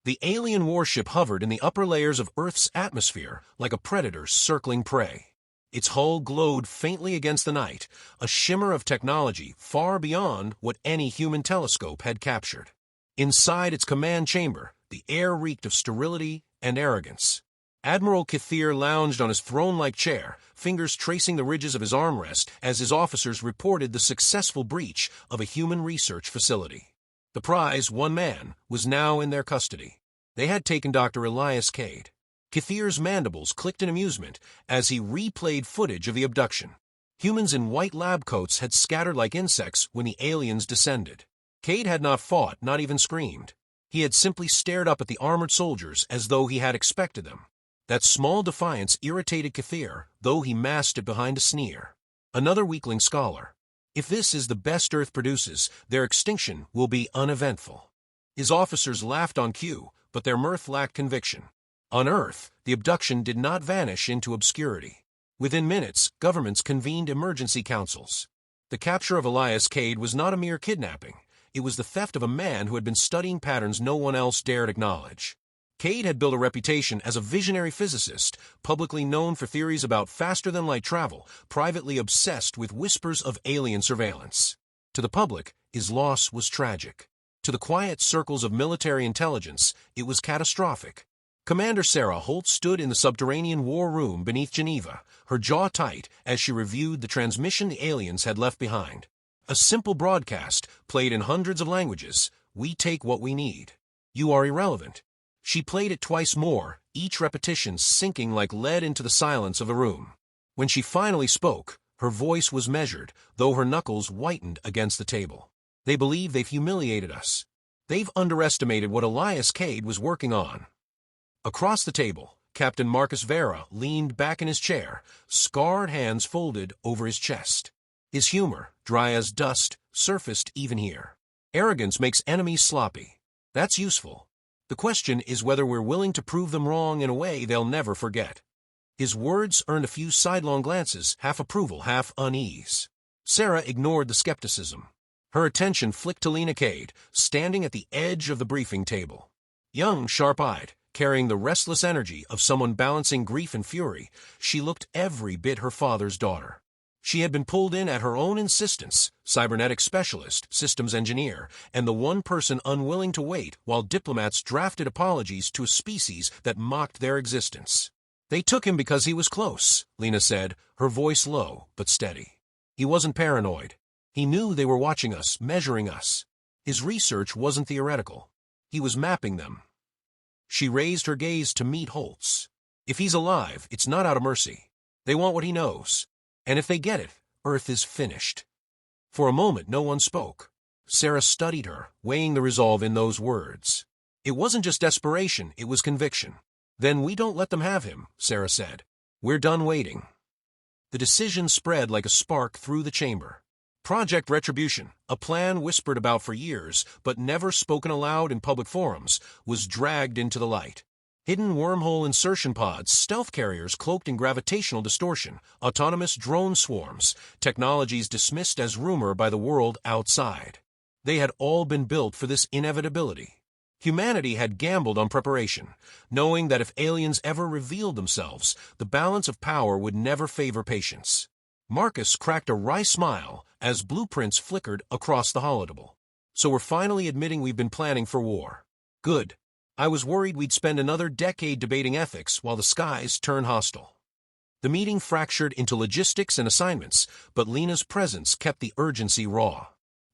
The alien warship hovered in the upper layers of Earth's atmosphere like a predator circling prey. Its hull glowed faintly against the night, a shimmer of technology far beyond what any human telescope had captured. Inside its command chamber, the air reeked of sterility and arrogance. Admiral Kathir lounged on his throne-like chair, fingers tracing the ridges of his armrest as his officers reported the successful breach of a human research facility. The prize, one man, was now in their custody. They had taken Dr. Elias Cade. Kathir's mandibles clicked in amusement as he replayed footage of the abduction. Humans in white lab coats had scattered like insects when the aliens descended. Cade had not fought, not even screamed. He had simply stared up at the armored soldiers as though he had expected them. That small defiance irritated Kathir, though he masked it behind a sneer. Another weakling scholar. If this is the best Earth produces, their extinction will be uneventful. His officers laughed on cue, but their mirth lacked conviction. On Earth, the abduction did not vanish into obscurity. Within minutes, governments convened emergency councils. The capture of Elias Cade was not a mere kidnapping. It was the theft of a man who had been studying patterns no one else dared acknowledge. Cade had built a reputation as a visionary physicist, publicly known for theories about faster-than-light travel, privately obsessed with whispers of alien surveillance. To the public, his loss was tragic. To the quiet circles of military intelligence, it was catastrophic. Commander Sarah Holt stood in the subterranean war room beneath Geneva, her jaw tight as she reviewed the transmission the aliens had left behind. A simple broadcast, played in hundreds of languages. We take what we need. You are irrelevant. She played it twice more, each repetition sinking like lead into the silence of the room. When she finally spoke, her voice was measured, though her knuckles whitened against the table. They believe they've humiliated us. They've underestimated what Elias Cade was working on. Across the table, Captain Marcus Vera leaned back in his chair, scarred hands folded over his chest. His humor, dry as dust, surfaced even here. Arrogance makes enemies sloppy. That's useful. The question is whether we're willing to prove them wrong in a way they'll never forget. His words earned a few sidelong glances, half approval, half unease. Sarah ignored the skepticism. Her attention flicked to Lena Cade, standing at the edge of the briefing table. Young, sharp-eyed, carrying the restless energy of someone balancing grief and fury, she looked every bit her father's daughter. She had been pulled in at her own insistence, cybernetic specialist, systems engineer, and the one person unwilling to wait while diplomats drafted apologies to a species that mocked their existence. They took him because he was close, Lena said, her voice low but steady. He wasn't paranoid. He knew they were watching us, measuring us. His research wasn't theoretical. He was mapping them. She raised her gaze to meet Holt's. If he's alive, it's not out of mercy. They want what he knows. And if they get it, Earth is finished. For a moment, no one spoke. Sarah studied her, weighing the resolve in those words. It wasn't just desperation, it was conviction. Then we don't let them have him, Sarah said. We're done waiting. The decision spread like a spark through the chamber. Project Retribution, a plan whispered about for years but never spoken aloud in public forums, was dragged into the light. Hidden wormhole insertion pods, stealth carriers cloaked in gravitational distortion, autonomous drone swarms, technologies dismissed as rumor by the world outside. They had all been built for this inevitability. Humanity had gambled on preparation, knowing that if aliens ever revealed themselves, the balance of power would never favor patience. Marcus cracked a wry smile as blueprints flickered across the holodeble. So we're finally admitting we've been planning for war. Good. I was worried we'd spend another decade debating ethics while the skies turn hostile. The meeting fractured into logistics and assignments, but Lena's presence kept the urgency raw.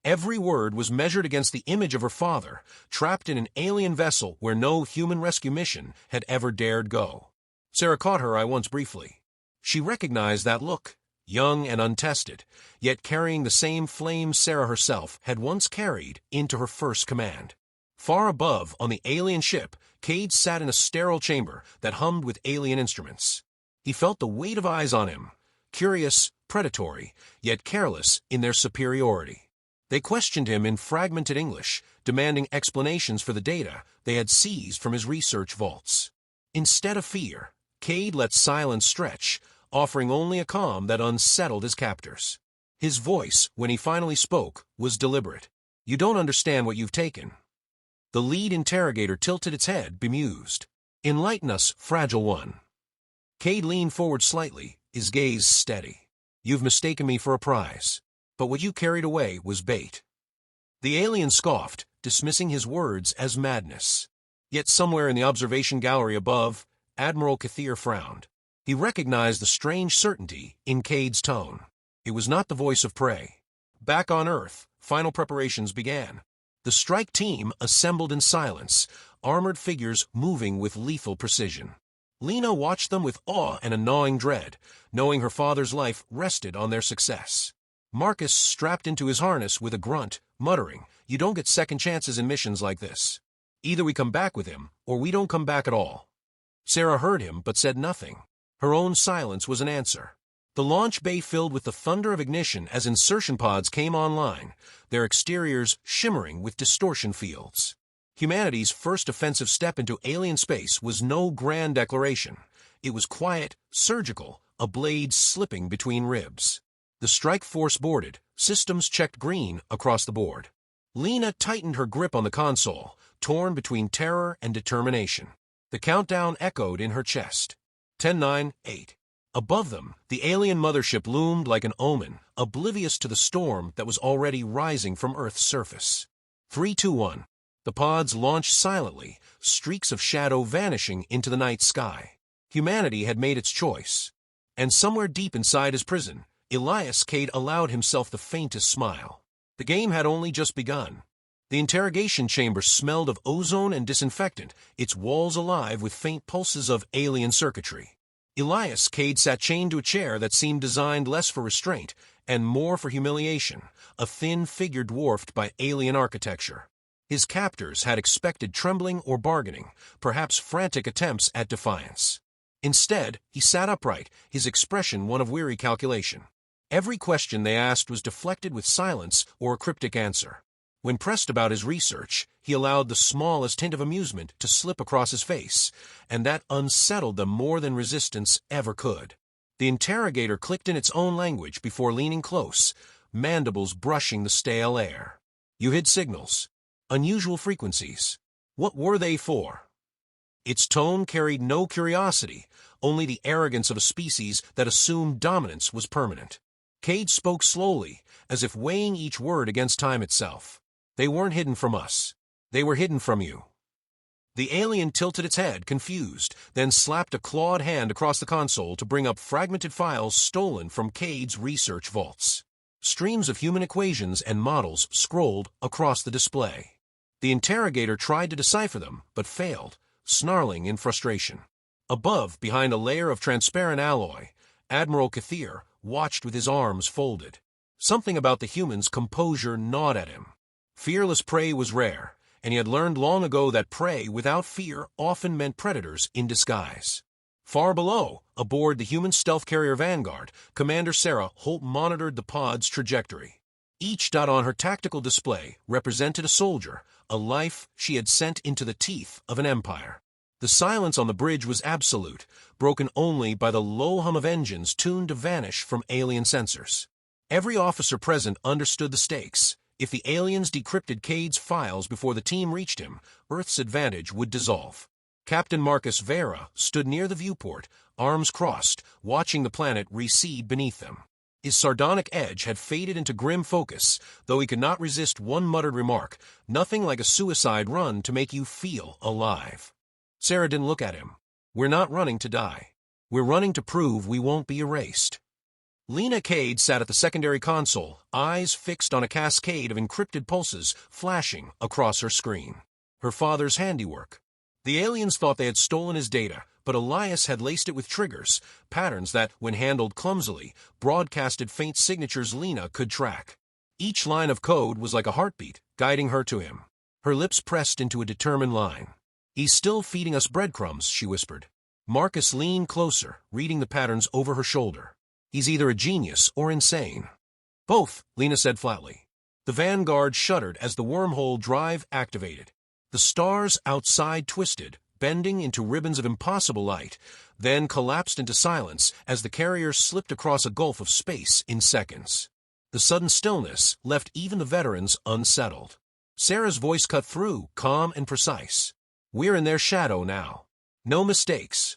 Every word was measured against the image of her father, trapped in an alien vessel where no human rescue mission had ever dared go. Sarah caught her eye once briefly. She recognized that look. Young and untested, yet carrying the same flame Sarah herself had once carried into her first command. Far above, on the alien ship, Cade sat in a sterile chamber that hummed with alien instruments. He felt the weight of eyes on him, curious, predatory, yet careless in their superiority. They questioned him in fragmented English, demanding explanations for the data they had seized from his research vaults. Instead of fear, Cade let silence stretch, offering only a calm that unsettled his captors. His voice, when he finally spoke, was deliberate. You don't understand what you've taken. The lead interrogator tilted its head, bemused. "Enlighten us, fragile one." Cade leaned forward slightly, his gaze steady. "You've mistaken me for a prize. But what you carried away was bait." The alien scoffed, dismissing his words as madness. Yet somewhere in the observation gallery above, Admiral Kathir frowned. He recognized the strange certainty in Cade's tone. It was not the voice of prey. Back on Earth, final preparations began. The strike team assembled in silence, armored figures moving with lethal precision. Lena watched them with awe and a gnawing dread, knowing her father's life rested on their success. Marcus strapped into his harness with a grunt, muttering, "You don't get second chances in missions like this. Either we come back with him, or we don't come back at all." Sarah heard him but said nothing. Her own silence was an answer. The launch bay filled with the thunder of ignition as insertion pods came online, their exteriors shimmering with distortion fields. Humanity's first offensive step into alien space was no grand declaration. It was quiet, surgical, a blade slipping between ribs. The strike force boarded, systems checked green across the board. Lena tightened her grip on the console, torn between terror and determination. The countdown echoed in her chest. 10, 9, 8. Above them, the alien mothership loomed like an omen, oblivious to the storm that was already rising from Earth's surface. 3, 2, 1. The pods launched silently, streaks of shadow vanishing into the night sky. Humanity had made its choice. And somewhere deep inside his prison, Elias Cade allowed himself the faintest smile. The game had only just begun. The interrogation chamber smelled of ozone and disinfectant, its walls alive with faint pulses of alien circuitry. Elias Cade sat chained to a chair that seemed designed less for restraint and more for humiliation, a thin figure dwarfed by alien architecture. His captors had expected trembling or bargaining, perhaps frantic attempts at defiance. Instead, he sat upright, his expression one of weary calculation. Every question they asked was deflected with silence or a cryptic answer. When pressed about his research, he allowed the smallest hint of amusement to slip across his face, and that unsettled them more than resistance ever could. The interrogator clicked in its own language before leaning close, mandibles brushing the stale air. "You hid signals. Unusual frequencies. What were they for?" Its tone carried no curiosity, only the arrogance of a species that assumed dominance was permanent. Cade spoke slowly, as if weighing each word against time itself. "They weren't hidden from us. They were hidden from you." The alien tilted its head, confused, then slapped a clawed hand across the console to bring up fragmented files stolen from Cade's research vaults. Streams of human equations and models scrolled across the display. The interrogator tried to decipher them, but failed, snarling in frustration. Above, behind a layer of transparent alloy, Admiral Kathir watched with his arms folded. Something about the human's composure gnawed at him. Fearless prey was rare, and he had learned long ago that prey without fear often meant predators in disguise. Far below, aboard the human stealth carrier Vanguard, Commander Sarah Holt monitored the pod's trajectory. Each dot on her tactical display represented a soldier, a life she had sent into the teeth of an empire. The silence on the bridge was absolute, broken only by the low hum of engines tuned to vanish from alien sensors. Every officer present understood the stakes. If the aliens decrypted Cade's files before the team reached him, Earth's advantage would dissolve. Captain Marcus Vera stood near the viewport, arms crossed, watching the planet recede beneath them. His sardonic edge had faded into grim focus, though he could not resist one muttered remark, "Nothing like a suicide run to make you feel alive." Sarah didn't look at him. "We're not running to die. We're running to prove we won't be erased." Lena Cade sat at the secondary console, eyes fixed on a cascade of encrypted pulses flashing across her screen. Her father's handiwork. The aliens thought they had stolen his data, but Elias had laced it with triggers, patterns that, when handled clumsily, broadcasted faint signatures Lena could track. Each line of code was like a heartbeat, guiding her to him. Her lips pressed into a determined line. "He's still feeding us breadcrumbs," she whispered. Marcus leaned closer, reading the patterns over her shoulder. "He's either a genius or insane." "Both," Lena said flatly. The Vanguard shuddered as the wormhole drive activated. The stars outside twisted, bending into ribbons of impossible light, then collapsed into silence as the carrier slipped across a gulf of space in seconds. The sudden stillness left even the veterans unsettled. Sarah's voice cut through, calm and precise. "We're in their shadow now. No mistakes."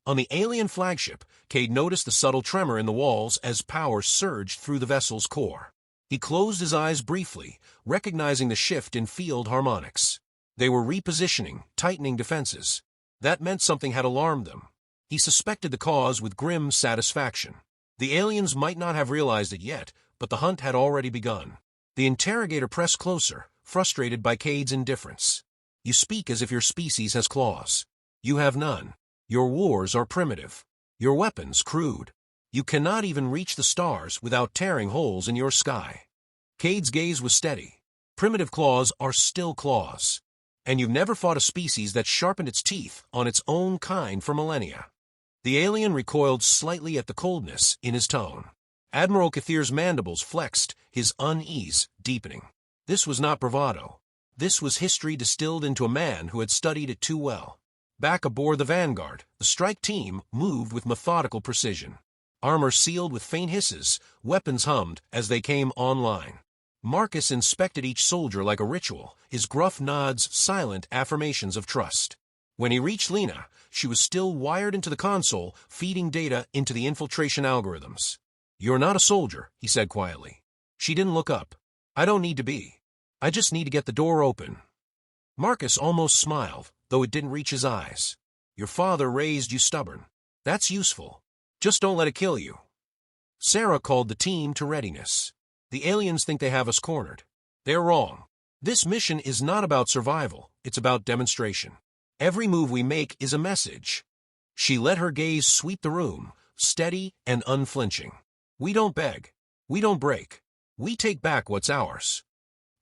On the alien flagship, Cade noticed the subtle tremor in the walls as power surged through the vessel's core. He closed his eyes briefly, recognizing the shift in field harmonics. They were repositioning, tightening defenses. That meant something had alarmed them. He suspected the cause with grim satisfaction. The aliens might not have realized it yet, but the hunt had already begun. The interrogator pressed closer, frustrated by Cade's indifference. "You speak as if your species has claws. You have none. Your wars are primitive. Your weapons crude. You cannot even reach the stars without tearing holes in your sky." Cade's gaze was steady. "Primitive claws are still claws. And you've never fought a species that sharpened its teeth on its own kind for millennia." The alien recoiled slightly at the coldness in his tone. Admiral Kathir's mandibles flexed, his unease deepening. This was not bravado. This was history distilled into a man who had studied it too well. Back aboard the Vanguard, the strike team moved with methodical precision. Armor sealed with faint hisses, weapons hummed as they came online. Marcus inspected each soldier like a ritual, his gruff nods silent affirmations of trust. When he reached Lena, she was still wired into the console, feeding data into the infiltration algorithms. "You're not a soldier," he said quietly. She didn't look up. "I don't need to be. I just need to get the door open." Marcus almost smiled, though it didn't reach his eyes. "Your father raised you stubborn. That's useful. Just don't let it kill you." Sarah called the team to readiness. "The aliens think they have us cornered. They're wrong. This mission is not about survival, it's about demonstration. Every move we make is a message." She let her gaze sweep the room, steady and unflinching. "We don't beg. We don't break. We take back what's ours."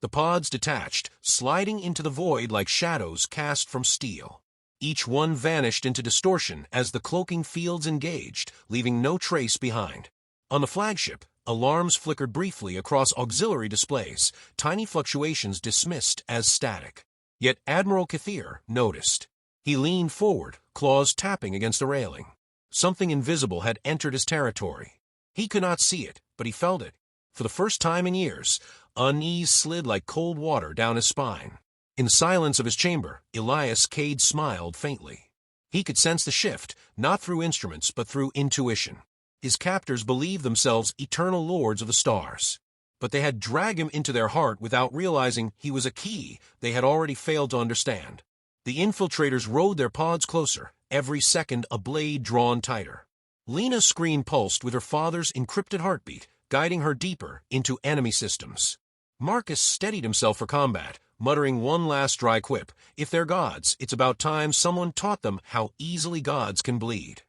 The pods detached, sliding into the void like shadows cast from steel. Each one vanished into distortion as the cloaking fields engaged, leaving no trace behind. On the flagship, alarms flickered briefly across auxiliary displays, tiny fluctuations dismissed as static. Yet Admiral Kathir noticed. He leaned forward, claws tapping against the railing. Something invisible had entered his territory. He could not see it, but he felt it. For the first time in years, unease slid like cold water down his spine. In the silence of his chamber, Elias Cade smiled faintly. He could sense the shift, not through instruments but through intuition. His captors believed themselves eternal lords of the stars. But they had dragged him into their heart without realizing he was a key they had already failed to understand. The infiltrators rode their pods closer, every second a blade drawn tighter. Lena's screen pulsed with her father's encrypted heartbeat, guiding her deeper into enemy systems. Marcus steadied himself for combat, muttering one last dry quip. "If they're gods, it's about time someone taught them how easily gods can bleed."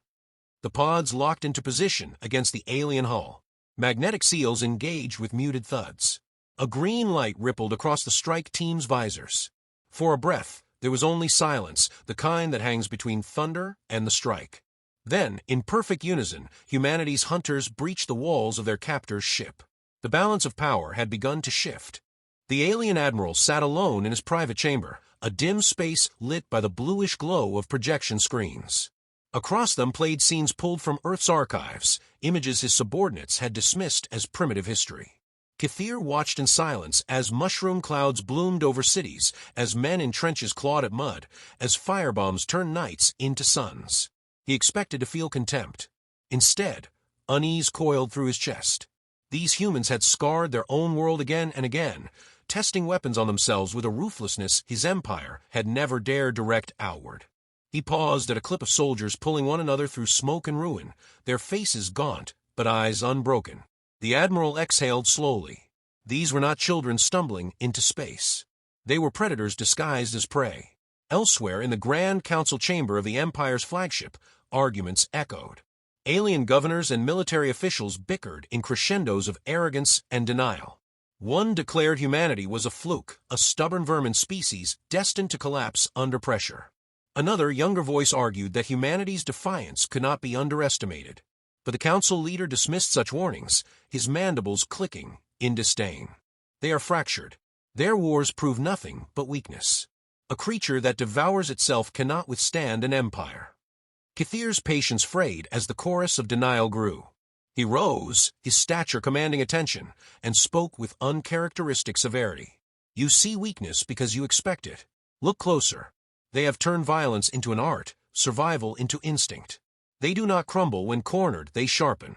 The pods locked into position against the alien hull. Magnetic seals engaged with muted thuds. A green light rippled across the strike team's visors. For a breath, there was only silence, the kind that hangs between thunder and the strike. Then, in perfect unison, humanity's hunters breached the walls of their captor's ship. The balance of power had begun to shift. The alien admiral sat alone in his private chamber, a dim space lit by the bluish glow of projection screens. Across them played scenes pulled from Earth's archives, images his subordinates had dismissed as primitive history. Kathir watched in silence as mushroom clouds bloomed over cities, as men in trenches clawed at mud, as firebombs turned nights into suns. He expected to feel contempt. Instead, unease coiled through his chest. These humans had scarred their own world again and again, testing weapons on themselves with a ruthlessness his empire had never dared direct outward. He paused at a clip of soldiers pulling one another through smoke and ruin, their faces gaunt, but eyes unbroken. The admiral exhaled slowly. These were not children stumbling into space. They were predators disguised as prey. Elsewhere in the Grand Council chamber of the Empire's flagship, arguments echoed. Alien governors and military officials bickered in crescendos of arrogance and denial. One declared humanity was a fluke, a stubborn vermin species destined to collapse under pressure. Another, younger voice argued that humanity's defiance could not be underestimated. But the council leader dismissed such warnings, his mandibles clicking in disdain. They are fractured. Their wars prove nothing but weakness. A creature that devours itself cannot withstand an empire. Kathir's patience frayed as the chorus of denial grew. He rose, his stature commanding attention, and spoke with uncharacteristic severity. You see weakness because you expect it. Look closer. They have turned violence into an art, survival into instinct. They do not crumble when cornered, they sharpen.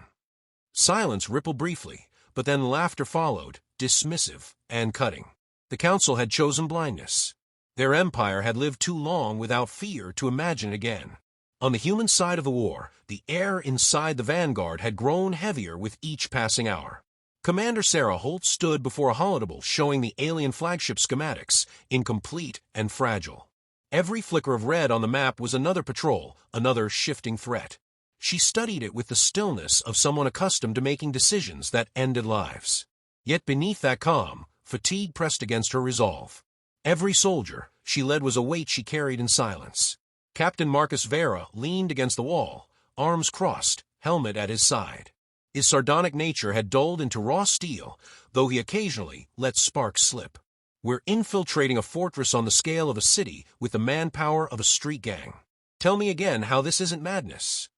Silence rippled briefly, but then laughter followed, dismissive and cutting. The council had chosen blindness. Their empire had lived too long without fear to imagine again. On the human side of the war, the air inside the vanguard had grown heavier with each passing hour. Commander Sarah Holt stood before a holodeck showing the alien flagship schematics, incomplete and fragile. Every flicker of red on the map was another patrol, another shifting threat. She studied it with the stillness of someone accustomed to making decisions that ended lives. Yet beneath that calm, fatigue pressed against her resolve. Every soldier she led was a weight she carried in silence. Captain Marcus Vera leaned against the wall, arms crossed, helmet at his side. His sardonic nature had dulled into raw steel, though he occasionally let sparks slip. We're infiltrating a fortress on the scale of a city with the manpower of a street gang. Tell me again how this isn't madness.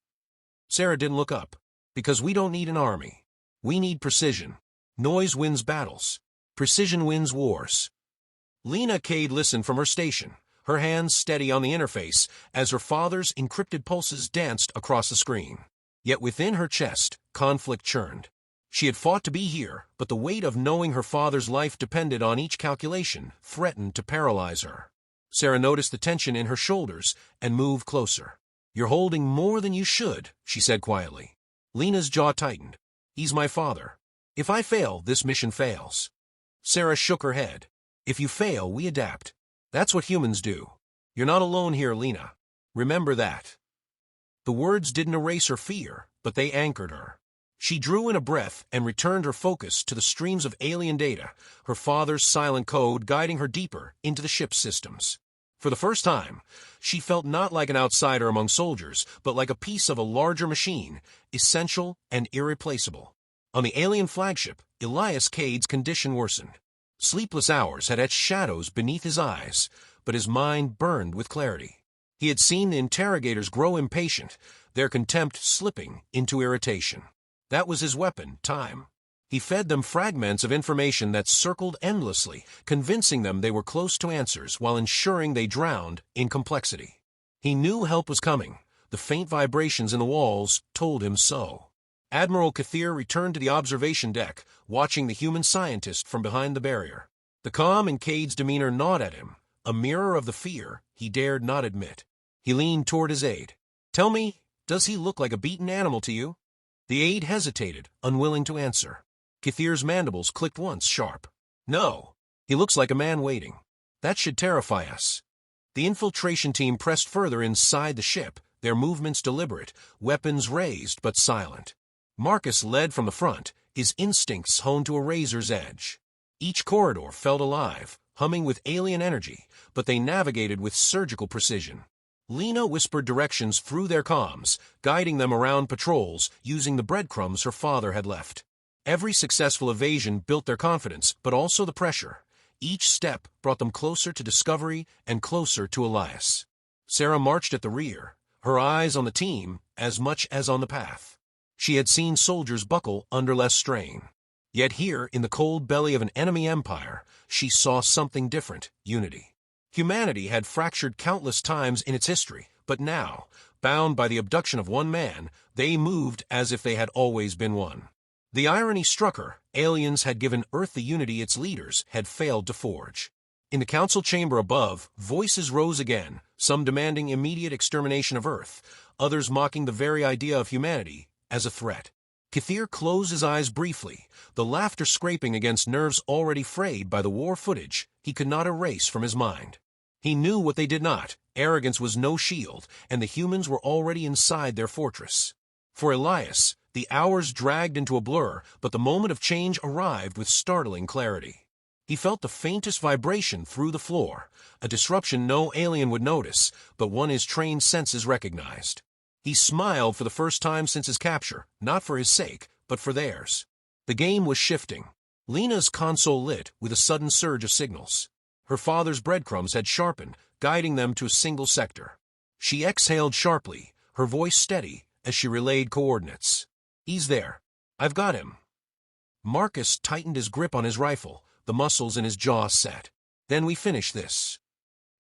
Sarah didn't look up. Because we don't need an army. We need precision. Noise wins battles. Precision wins wars. Lena Cade listened from her station, her hands steady on the interface as her father's encrypted pulses danced across the screen. Yet within her chest, conflict churned. She had fought to be here, but the weight of knowing her father's life depended on each calculation threatened to paralyze her. Sarah noticed the tension in her shoulders and moved closer. You're holding more than you should, she said quietly. Lena's jaw tightened. He's my father. If I fail, this mission fails. Sarah shook her head. If you fail, we adapt. That's what humans do. You're not alone here, Lena. Remember that. The words didn't erase her fear, but they anchored her. She drew in a breath and returned her focus to the streams of alien data, her father's silent code guiding her deeper into the ship's systems. For the first time, she felt not like an outsider among soldiers, but like a piece of a larger machine, essential and irreplaceable. On the alien flagship, Elias Cade's condition worsened. Sleepless hours had etched shadows beneath his eyes, but his mind burned with clarity. He had seen the interrogators grow impatient, their contempt slipping into irritation. That was his weapon, time. He fed them fragments of information that circled endlessly, convincing them they were close to answers while ensuring they drowned in complexity. He knew help was coming. The faint vibrations in the walls told him so. Admiral Kathir returned to the observation deck, watching the human scientist from behind the barrier. The calm in Cade's demeanor gnawed at him, a mirror of the fear he dared not admit. He leaned toward his aide. Tell me, does he look like a beaten animal to you? The aide hesitated, unwilling to answer. Kathir's mandibles clicked once, sharp. No, he looks like a man waiting. That should terrify us. The infiltration team pressed further inside the ship, their movements deliberate, weapons raised but silent. Marcus led from the front, his instincts honed to a razor's edge. Each corridor felt alive, humming with alien energy, but they navigated with surgical precision. Lena whispered directions through their comms, guiding them around patrols using the breadcrumbs her father had left. Every successful evasion built their confidence, but also the pressure. Each step brought them closer to discovery and closer to Elias. Sarah marched at the rear, her eyes on the team as much as on the path. She had seen soldiers buckle under less strain. Yet here, in the cold belly of an enemy empire, she saw something different, unity. Humanity had fractured countless times in its history, but now, bound by the abduction of one man, they moved as if they had always been one. The irony struck her. Aliens had given Earth the unity its leaders had failed to forge. In the council chamber above, voices rose again, some demanding immediate extermination of Earth, others mocking the very idea of humanity as a threat. Kathir closed his eyes briefly, the laughter scraping against nerves already frayed by the war footage he could not erase from his mind. He knew what they did not. Arrogance was no shield, and the humans were already inside their fortress. For Elias, the hours dragged into a blur, but the moment of change arrived with startling clarity. He felt the faintest vibration through the floor, a disruption no alien would notice, but one his trained senses recognized. He smiled for the first time since his capture, not for his sake, but for theirs. The game was shifting. Lena's console lit with a sudden surge of signals. Her father's breadcrumbs had sharpened, guiding them to a single sector. She exhaled sharply, her voice steady as she relayed coordinates. He's there. I've got him. Marcus tightened his grip on his rifle, the muscles in his jaw set. "Then we finish this."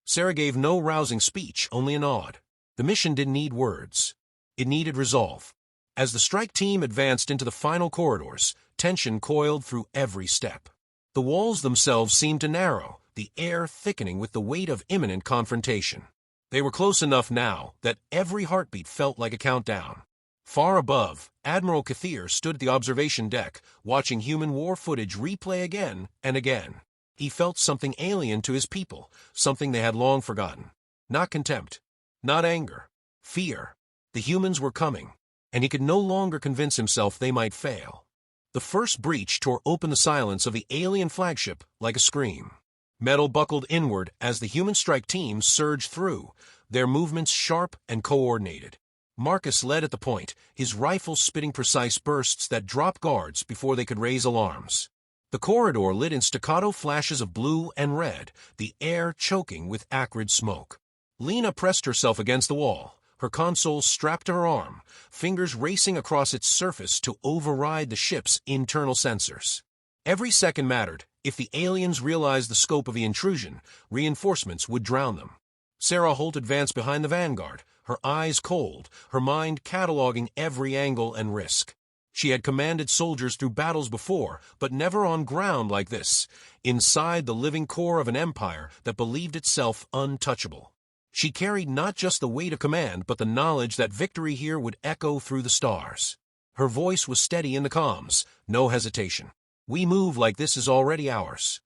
Sarah gave no rousing speech, only a nod. The mission didn't need words. It needed resolve. As the strike team advanced into the final corridors, tension coiled through every step. The walls themselves seemed to narrow, the air thickening with the weight of imminent confrontation. They were close enough now that every heartbeat felt like a countdown. Far above, Admiral Kathir stood at the observation deck, watching human war footage replay again and again. He felt something alien to his people, something they had long forgotten. Not contempt, not anger, fear. The humans were coming, and he could no longer convince himself they might fail. The first breach tore open the silence of the alien flagship like a scream. Metal buckled inward as the human strike team surged through, their movements sharp and coordinated. Marcus led at the point, his rifle spitting precise bursts that dropped guards before they could raise alarms. The corridor lit in staccato flashes of blue and red, the air choking with acrid smoke. Lena pressed herself against the wall, her console strapped to her arm, fingers racing across its surface to override the ship's internal sensors. Every second mattered. If the aliens realized the scope of the intrusion, reinforcements would drown them. Sarah Holt advanced behind the vanguard, her eyes cold, her mind cataloging every angle and risk. She had commanded soldiers through battles before, but never on ground like this, inside the living core of an empire that believed itself untouchable. She carried not just the weight of command, but the knowledge that victory here would echo through the stars. Her voice was steady in the comms, no hesitation. "We move like this is already ours."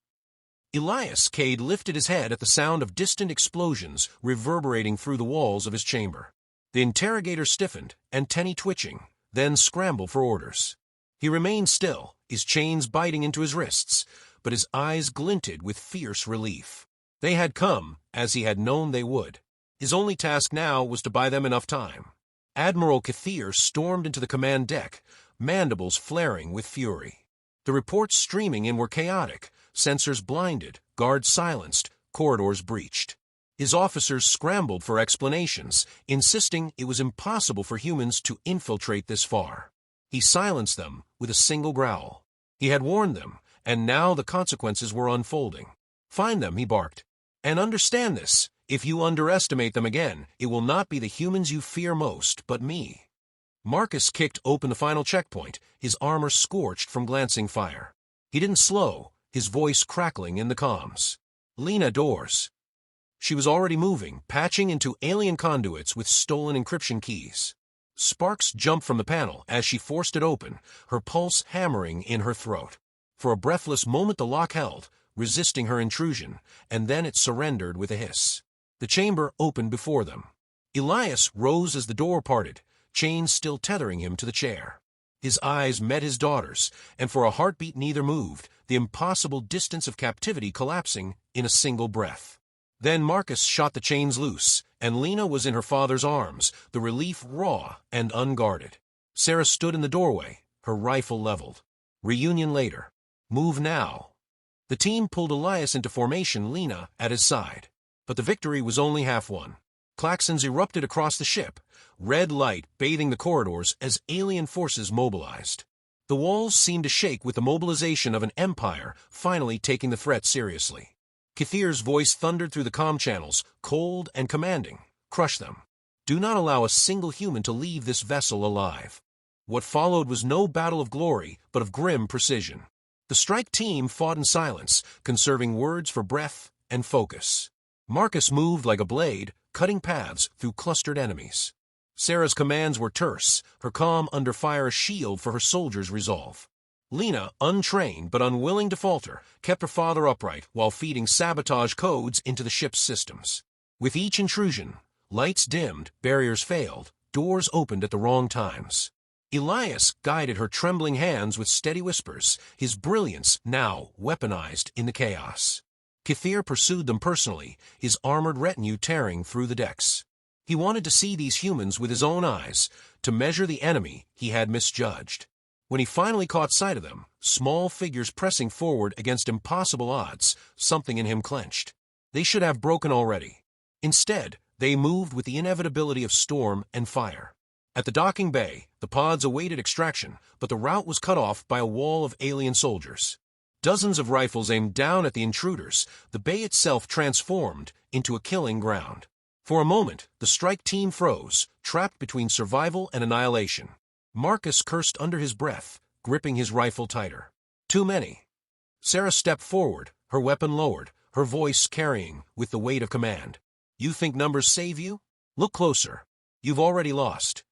Elias Cade lifted his head at the sound of distant explosions reverberating through the walls of his chamber. The interrogator stiffened, antennae twitching, then scrambled for orders. He remained still, his chains biting into his wrists, but his eyes glinted with fierce relief. They had come, as he had known they would. His only task now was to buy them enough time. Admiral Kathir stormed into the command deck, mandibles flaring with fury. The reports streaming in were chaotic, sensors blinded, guards silenced, corridors breached. His officers scrambled for explanations, insisting it was impossible for humans to infiltrate this far. He silenced them with a single growl. He had warned them, and now the consequences were unfolding. "Find them," he barked. "And understand this, if you underestimate them again, it will not be the humans you fear most, but me." Marcus kicked open the final checkpoint, his armor scorched from glancing fire. He didn't slow, his voice crackling in the comms. "Lena Doors." She was already moving, patching into alien conduits with stolen encryption keys. Sparks jumped from the panel as she forced it open, her pulse hammering in her throat. For a breathless moment the lock held, resisting her intrusion, and then it surrendered with a hiss. The chamber opened before them. Elias rose as the door parted, chains still tethering him to the chair. His eyes met his daughter's, and for a heartbeat neither moved, the impossible distance of captivity collapsing in a single breath. Then Marcus shot the chains loose, and Lena was in her father's arms, the relief raw and unguarded. Sarah stood in the doorway, her rifle leveled. Reunion later. Move now. The team pulled Elias into formation, Lena at his side. But the victory was only half won. Klaxons erupted across the ship, red light bathing the corridors as alien forces mobilized. The walls seemed to shake with the mobilization of an empire finally taking the threat seriously. Kathir's voice thundered through the comm channels, cold and commanding. "Crush them. Do not allow a single human to leave this vessel alive." What followed was no battle of glory, but of grim precision. The strike team fought in silence, conserving words for breath and focus. Marcus moved like a blade, cutting paths through clustered enemies. Sarah's commands were terse, her calm under fire a shield for her soldiers' resolve. Lena, untrained but unwilling to falter, kept her father upright while feeding sabotage codes into the ship's systems. With each intrusion, lights dimmed, barriers failed, doors opened at the wrong times. Elias guided her trembling hands with steady whispers, his brilliance now weaponized in the chaos. Kathir pursued them personally, his armored retinue tearing through the decks. He wanted to see these humans with his own eyes, to measure the enemy he had misjudged. When he finally caught sight of them, small figures pressing forward against impossible odds, something in him clenched. They should have broken already. Instead, they moved with the inevitability of storm and fire. At the docking bay, the pods awaited extraction, but the route was cut off by a wall of alien soldiers. Dozens of rifles aimed down at the intruders, the bay itself transformed into a killing ground. For a moment, the strike team froze, trapped between survival and annihilation. Marcus cursed under his breath, gripping his rifle tighter. Too many. Sarah stepped forward, her weapon lowered, her voice carrying with the weight of command. You think numbers save you? Look closer. You've already lost.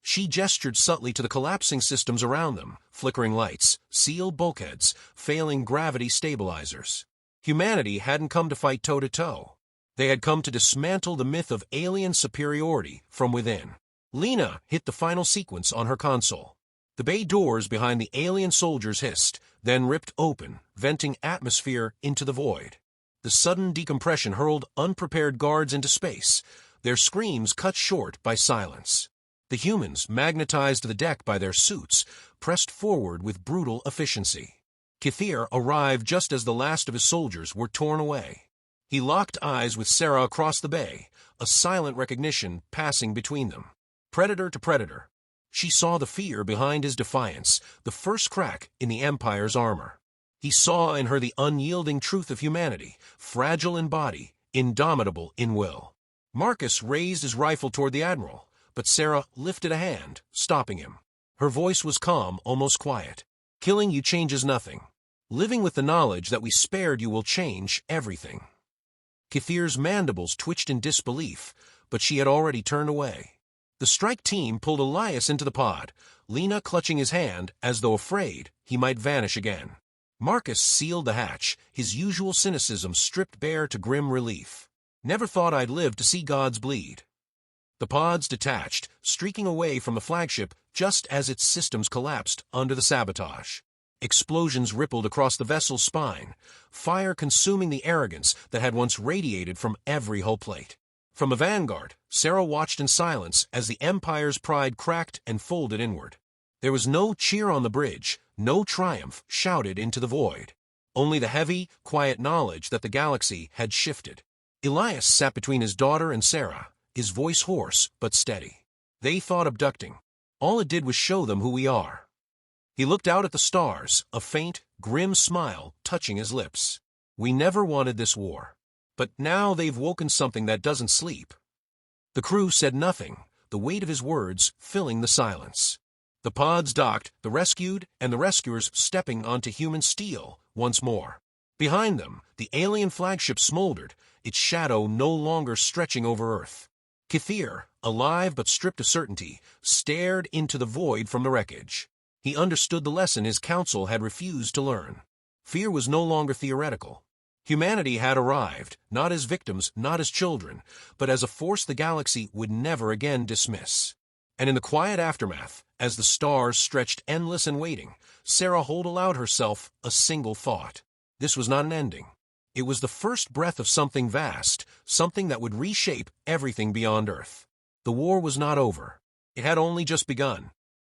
She gestured subtly to the collapsing systems around them, flickering lights, sealed bulkheads, failing gravity stabilizers. Humanity hadn't come to fight toe-to-toe. They had come to dismantle the myth of alien superiority from within. Lena hit the final sequence on her console. The bay doors behind the alien soldiers hissed, then ripped open, venting atmosphere into the void. The sudden decompression hurled unprepared guards into space, their screams cut short by silence. The humans, magnetized to the deck by their suits, pressed forward with brutal efficiency. Kithir arrived just as the last of his soldiers were torn away. He locked eyes with Sarah across the bay, a silent recognition passing between them. Predator to predator. She saw the fear behind his defiance, the first crack in the Empire's armor. He saw in her the unyielding truth of humanity, fragile in body, indomitable in will. Marcus raised his rifle toward the Admiral, but Sarah lifted a hand, stopping him. Her voice was calm, almost quiet. Killing you changes nothing. Living with the knowledge that we spared you will change everything. Kithir's mandibles twitched in disbelief, but she had already turned away. The strike team pulled Elias into the pod, Lena clutching his hand as though afraid he might vanish again. Marcus sealed the hatch, his usual cynicism stripped bare to grim relief. Never thought I'd live to see gods bleed. The pods detached, streaking away from the flagship just as its systems collapsed under the sabotage. Explosions rippled across the vessel's spine, fire consuming the arrogance that had once radiated from every hull plate. From a vanguard, Sarah watched in silence as the Empire's pride cracked and folded inward. There was no cheer on the bridge, no triumph shouted into the void. Only the heavy, quiet knowledge that the galaxy had shifted. Elias sat between his daughter and Sarah, his voice hoarse but steady. They thought abducting. All it did was show them who we are. He looked out at the stars, a faint, grim smile touching his lips. We never wanted this war. But now they've woken something that doesn't sleep. The crew said nothing, the weight of his words filling the silence. The pods docked, the rescued, and the rescuers stepping onto human steel once more. Behind them, the alien flagship smoldered, its shadow no longer stretching over Earth. Kithir, alive but stripped of certainty, stared into the void from the wreckage. He understood the lesson his council had refused to learn. Fear was no longer theoretical. Humanity had arrived, not as victims, not as children, but as a force the galaxy would never again dismiss. And in the quiet aftermath, as the stars stretched endless and waiting, Sarah Holt allowed herself a single thought. This was not an ending. It was the first breath of something vast, something that would reshape everything beyond Earth. The war was not over. It had only just begun.